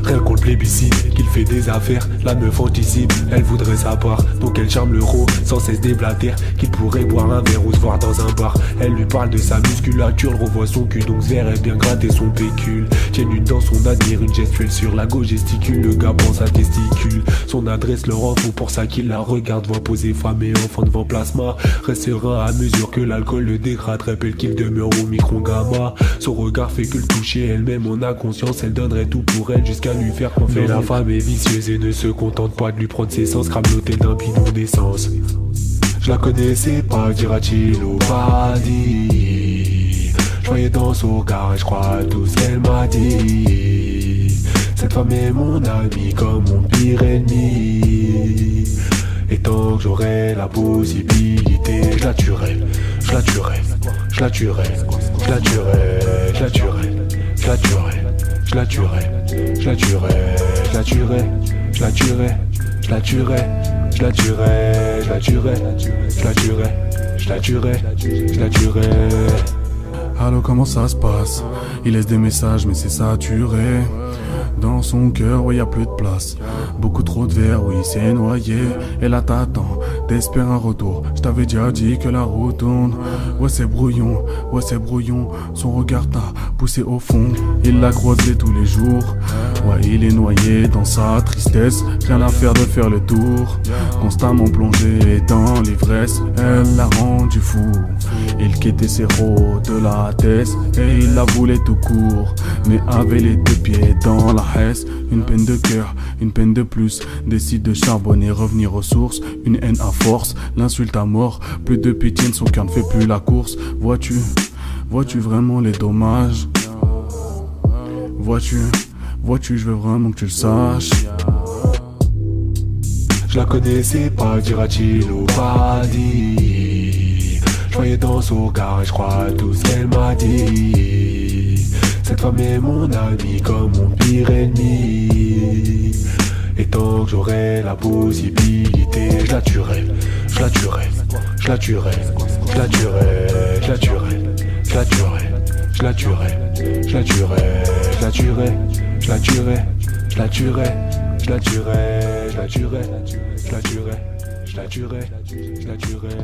Rien qu'on le plébiscite, qu'il fait des affaires, la meuf anticipe, elle voudrait sa part, donc elle charme l'euro, sans cesse déblatère, qu'il pourrait boire un verre ou se voir dans un bar. Elle lui parle de sa musculature, elle revoit son cul, donc se verrait bien gratter son pécule. Tienne une dans son admire, une gestuelle sur la gauche gesticule, le gars pense à testicule. Son adresse leur en faut pour ça qu'il la regarde, voit poser femme et enfant devant plasma. Reste serein à mesure que l'alcool le dégrade, rappelle qu'il demeure au micron gamma. Son regard fait que le toucher, elle-même en a conscience, elle donnerait tout pour elle jusqu'à lui faire confiance. Mais la femme est vicieuse et ne se contente pas de lui prendre ses sens, crame l'hôtel d'un bidon d'essence. Je la connaissais pas, dira-t-il au paradis. Je voyais dans son regard et je crois à tout ce qu'elle m'a dit. Cette femme est mon amie comme mon pire ennemi. Et tant que j'aurai la possibilité, je la tuerai, je la tuerai, je la tuerai, je la tuerai, je la tuerai, je la tuerai, je la tuerai, je la tuerai, je la tuerai, je la tuerai, je la tuerai, je la tuerai, je la tuerai, je la tuerai, je la tuerai, je la tuerai. Allô, comment ça se passe? Il laisse des messages mais c'est saturé. Dans son cœur, ouais, y a plus de place. Beaucoup trop de verre, oui, c'est noyé. Et là t'attends, t'espères un retour. Je t'avais déjà dit que la route tourne. Ouais, c'est brouillon, ouais, c'est brouillon. Son regard t'a poussé au fond. Il l'a croisé tous les jours. Ouais, il est noyé dans sa tristesse. Rien à faire de faire le tour. Constamment plongé dans l'ivresse, elle l'a rendu fou. Il quittait ses rôles de la thèse et il la voulait tout court. Mais avait les deux pieds dans la hesse. Une peine de cœur, une peine de plus. Décide de charbonner, revenir aux sources. Une haine à force, l'insulte à mort. Plus de pitié, son cœur ne fait plus la course. Vois-tu vraiment les dommages? Vois-tu, je veux vraiment que tu le saches. Je la connaissais pas, dira-t-il au paradis. Je voyais dans son regard et je crois à tout ce qu'elle m'a dit. Cette femme est mon amie comme mon pire ennemi. Et tant que j'aurai la possibilité, je la tuerai, je la tuerai, je la tuerai, je la tuerai, je la tuerai, je la tuerai, je la tuerai, je la tuerai, je la tuerai, je la tuerai, je la tuerai, je la tuerai, je la tuerai, je la tuerai, je la tuerai, je la tuerai.